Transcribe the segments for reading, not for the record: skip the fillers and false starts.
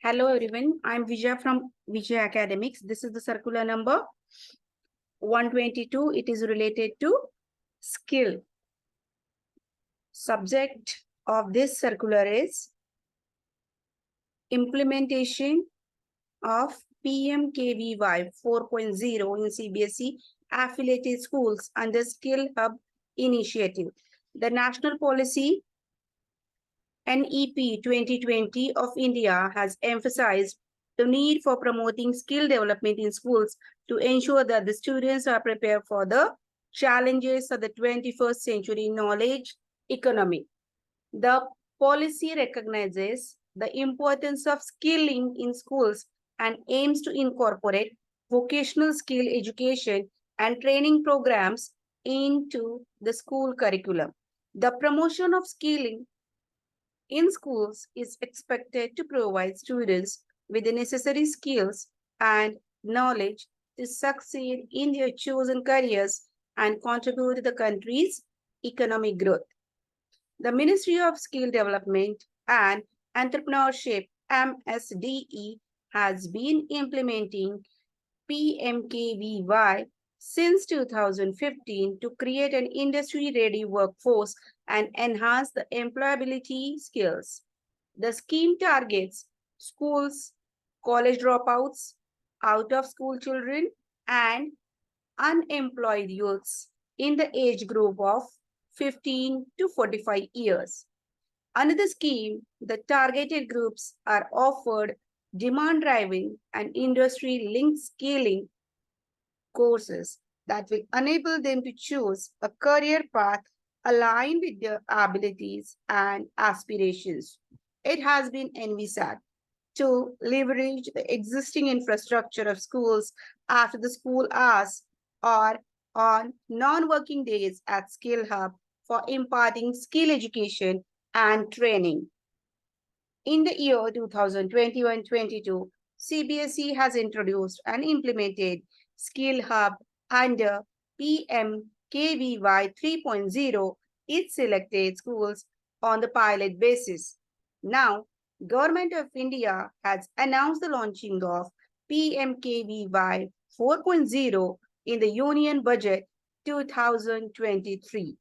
Hello everyone, I'm Vijaya from Vijayaacademics. This is the circular number 122. It is related to skill. Subject of this circular is implementation of PMKVY 4.0 in CBSE affiliated schools under Skill Hub initiative. The national policy NEP 2020 of India has emphasized the need for promoting skill development in schools to ensure that the students are prepared for the challenges of the 21st century knowledge economy. The policy recognizes the importance of skilling in schools and aims to incorporate vocational skill education and training programs into the school curriculum. The promotion of skilling in schools is expected to provide students with the necessary skills and knowledge to succeed in their chosen careers and contribute to the country's economic growth. The Ministry of Skill Development and Entrepreneurship (MSDE) has been implementing PMKVY since 2015 to create an industry-ready workforce and enhance the employability skills. The scheme targets schools, college dropouts, out-of-school children, and unemployed youths in the age group of 15 to 45 years. Under the scheme, the targeted groups are offered demand-driven and industry-linked scaling courses that will enable them to choose a career path aligned with their abilities and aspirations. It has been envisaged to leverage the existing infrastructure of schools after the school hours or on non-working days at Skill Hub for imparting skill education and training. In the year 2021-22, CBSE has introduced and implemented Skill Hub under PMKVY 3.0. It selected schools on the pilot basis. Now, Government of India has announced the launching of PMKVY 4.0 in the Union Budget 2023.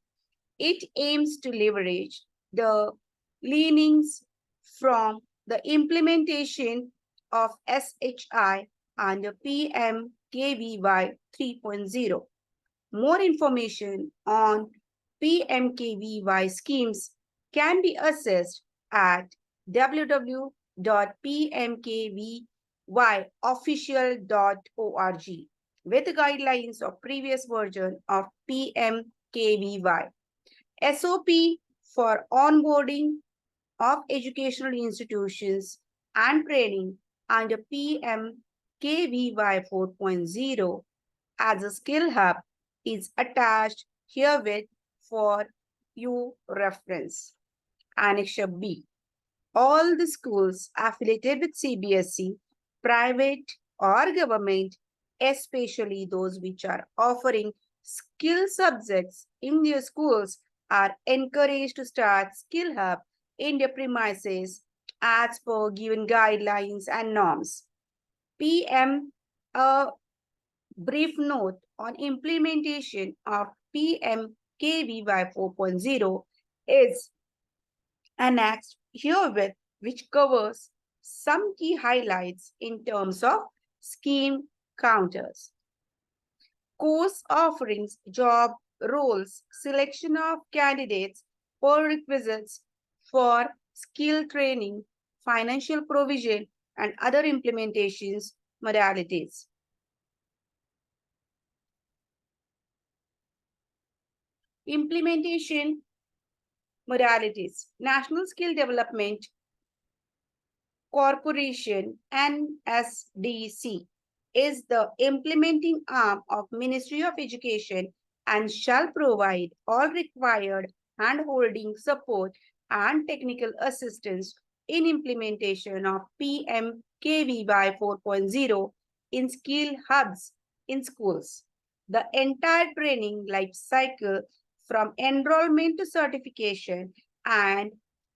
It aims to leverage the leanings from the implementation of SHI under PMKVY 3.0. More information on PMKVY schemes can be accessed at www.pmkvyofficial.org with the guidelines of previous version of PMKVY. SOP for onboarding of educational institutions and training under PMKVY 4.0 as a skill hub is attached herewith for your reference. Annexure B. All the schools affiliated with CBSE, private or government, especially those which are offering skill subjects in their schools, are encouraged to start Skill Hub in their premises as per given guidelines and norms. PM, a brief note on implementation of PMKVY 4.0 is annexed herewith, which covers some key highlights in terms of scheme counters. Course offerings, job roles, selection of candidates, prerequisites for skill training, financial provision, and other implementations modalities. Implementation modalities. National Skill Development Corporation (NSDC) is the implementing arm of Ministry of Education and shall provide all required hand-holding support and technical assistance in implementation of PMKVY 4.0 in skill hubs in schools. The entire training life cycle from enrollment to certification and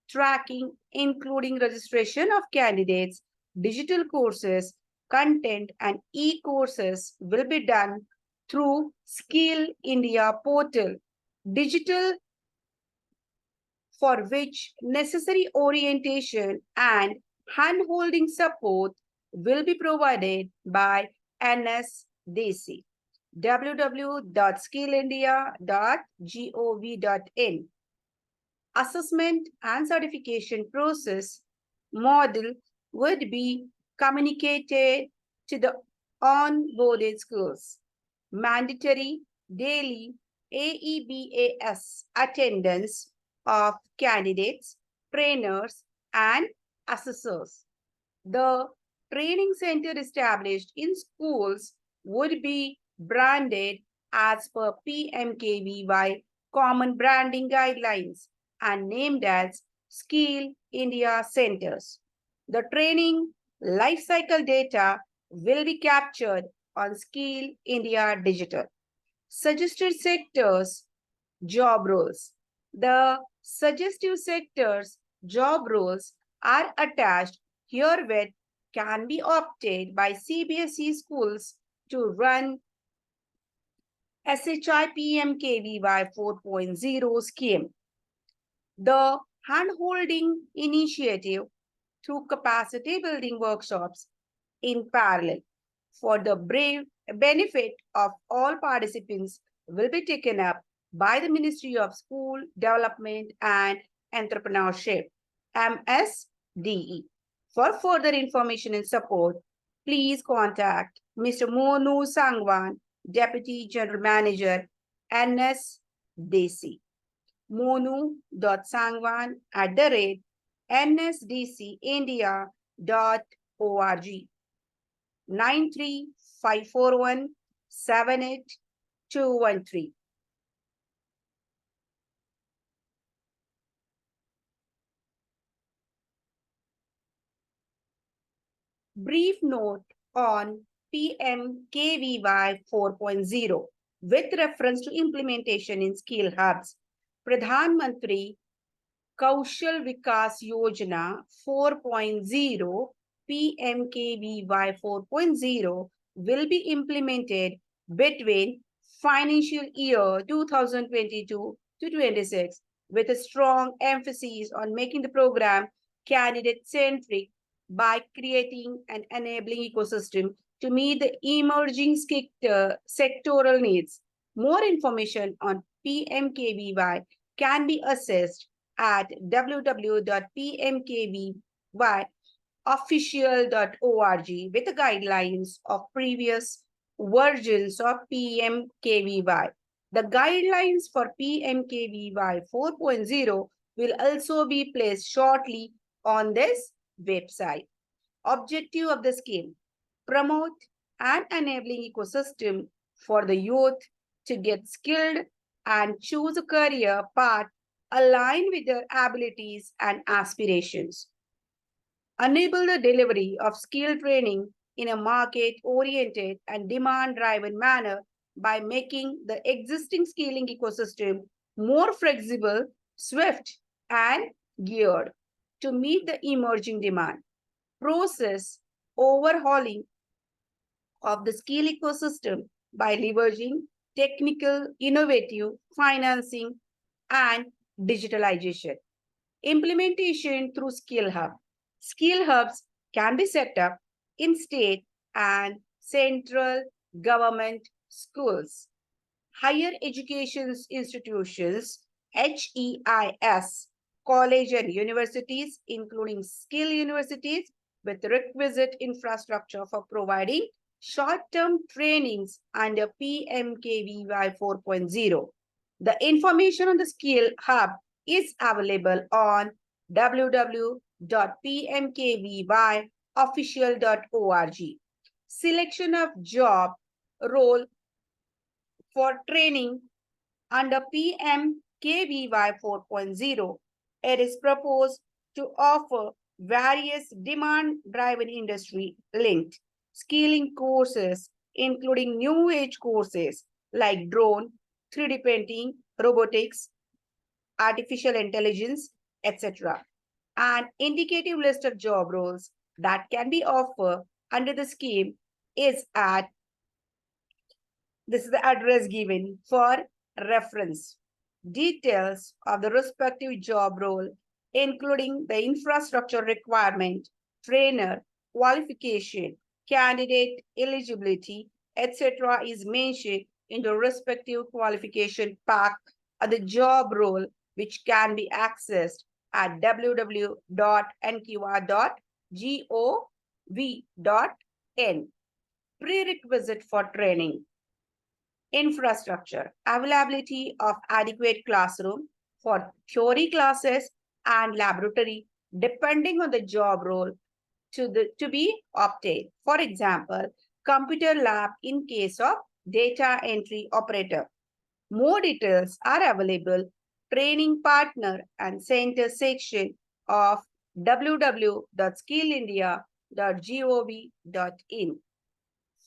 tracking, including registration of candidates, digital courses, content, and e-courses will be done through Skill India portal. Digital for which necessary orientation and hand-holding support will be provided by NSDC. www.skillindia.gov.in. Assessment and certification process model would be communicated to the onboarded schools. Mandatory daily AEBAS attendance of candidates, trainers, and assessors. The training center established in schools would be branded as per PMKVY common branding guidelines and named as Skill India Centers. The training life cycle data will be captured on Skill India Digital. Suggested sectors, job roles. The suggestive sectors, job roles are attached herewith can be opted by CBSE schools to run SHIPMKVY 4.0 scheme. The hand-holding initiative through capacity building workshops in parallel for the brave benefit of all participants will be taken up by the Ministry of School Development and Entrepreneurship, MSDE. For further information and support, please contact Mr. Monu Sangwan, Deputy General Manager, NSDC. monu.sangwan@nsdcindia.org. 93541 78213. Brief note on PMKVY 4.0 with reference to implementation in skill hubs. Pradhan Mantri Kaushal Vikas Yojana 4.0 PMKVY 4.0 will be implemented between financial year 2022 to 26 with a strong emphasis on making the program candidate-centric by creating an enabling ecosystem to meet the emerging sectoral needs. More information on PMKVY can be accessed at www.pmkvyofficial.org with the guidelines of previous versions of PMKVY. The guidelines for PMKVY 4.0 will also be placed shortly on this website. Objective of the scheme: promote an enabling ecosystem for the youth to get skilled and choose a career path aligned with their abilities and aspirations. Enable the delivery of skill training in a market-oriented and demand-driven manner by making the existing skilling ecosystem more flexible, swift, and geared to meet the emerging demand. Process overhauling of the skill ecosystem by leveraging technical, innovative financing and digitalization. Implementation through Skill Hub. Skill Hubs can be set up in state and central government schools, higher education institutions, HEIS, college and universities, including skill universities, with requisite infrastructure for providing short-term trainings under PMKVY 4.0. The information on the Skill Hub is available on www.pmkvyofficial.org. Selection of job role for training under PMKVY 4.0. It is proposed to offer various demand-driven industry-linked skilling courses, including new age courses like drone, 3D printing, robotics, artificial intelligence, etc. An indicative list of job roles that can be offered under the scheme is at, this is the address given for reference. Details of the respective job role, including the infrastructure requirement, trainer, qualification, candidate eligibility, etc., is mentioned in the respective qualification pack of the job role, which can be accessed at www.nqa.gov.in. Prerequisite for training: infrastructure, availability of adequate classroom for theory classes and laboratory, depending on the job role, to be obtained. For example, computer lab in case of data entry operator. More details are available training partner and center section of www.skillindia.gov.in.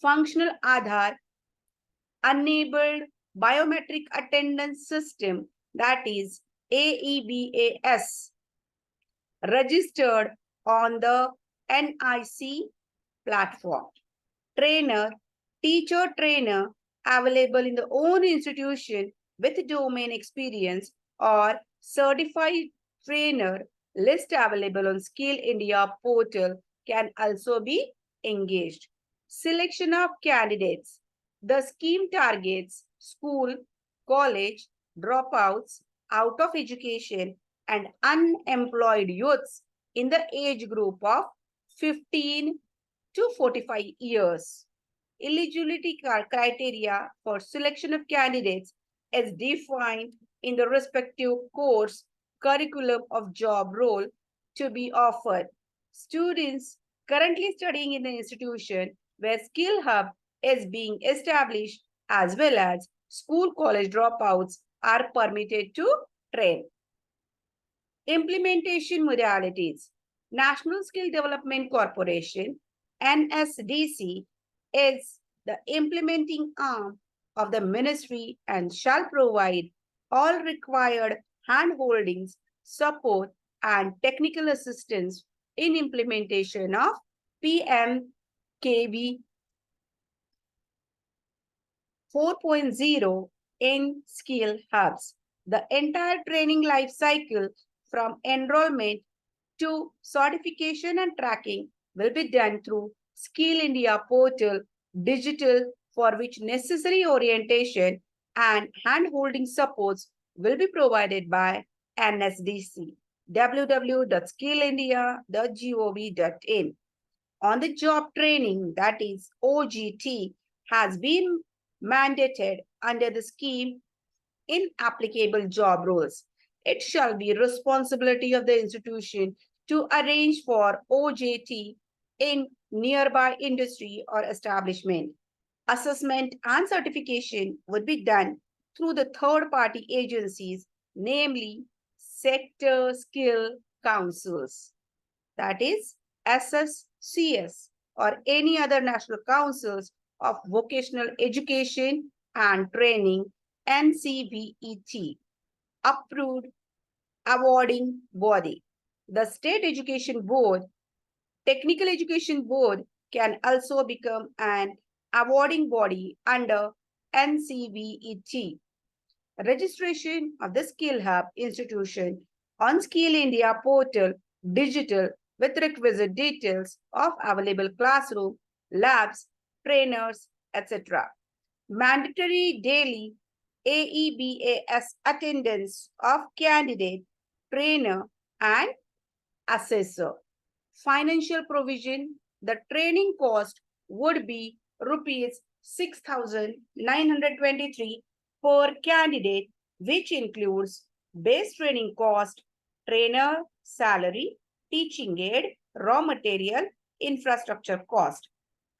Functional Aadhaar enabled biometric attendance system, that is AEBAS, registered on the NIC platform. Trainer, teacher trainer available in the own institution with domain experience, or certified trainer list available on Skill India portal can also be engaged. Selection of candidates. The scheme targets school, college, dropouts, out of education, and unemployed youths in the age group of 15 to 45 years. Eligibility criteria for selection of candidates is defined in the respective course curriculum of job role to be offered. Students currently studying in the institution where Skill Hub is being established, as well as school college dropouts, are permitted to train. Implementation modalities. National Skill Development Corporation, NSDC, is the implementing arm of the ministry and shall provide all required handholdings, support, and technical assistance in implementation of PMKV 4.0 in skill hubs. The entire training life cycle from enrollment to certification and tracking will be done through Skill India portal digital, for which necessary orientation and hand-holding supports will be provided by NSDC. www.skillindia.gov.in. On the job training, that is OGT, has been mandated under the scheme in applicable job roles. It shall be responsibility of the institution to arrange for OJT in nearby industry or establishment. Assessment and certification would be done through the third-party agencies, namely sector skill councils, that is SSCS, or any other national councils of vocational education and training, NCVET, approved awarding body. The State Education Board, Technical Education Board can also become an awarding body under NCVET. Registration of the Skill Hub institution on Skill India portal digital with requisite details of available classroom, labs, trainers, etc. Mandatory daily AEBAS attendance of candidate, trainer, and assessor. Financial provision: the training cost would be rupees 6,923 per candidate, which includes base training cost, trainer salary, teaching aid, raw material, infrastructure cost,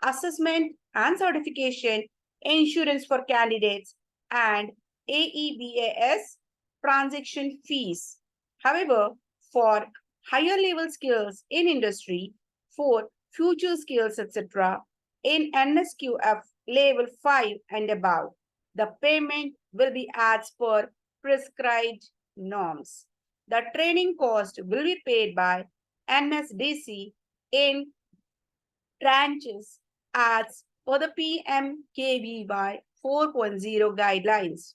assessment and certification, insurance for candidates, and AEBAS transaction fees. However, for higher level skills in industry, for future skills, etc., in NSQF level 5 and above, the payment will be as per prescribed norms. The training cost will be paid by NSDC in tranches as per the PMKVY 4.0 guidelines.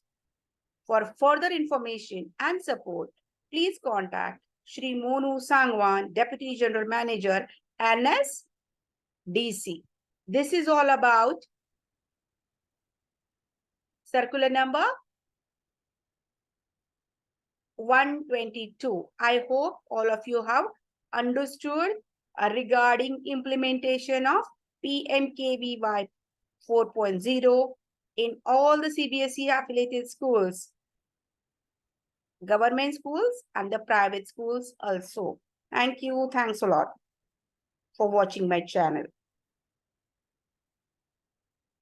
For further information and support, please contact Shri Monu Sangwan, Deputy General Manager, NSDC. This is all about circular number 122. I hope all of you have understood regarding implementation of PMKVY 4.0 in all the CBSE affiliated schools, government schools and the private schools also. Thank you. Thanks a lot for watching my channel.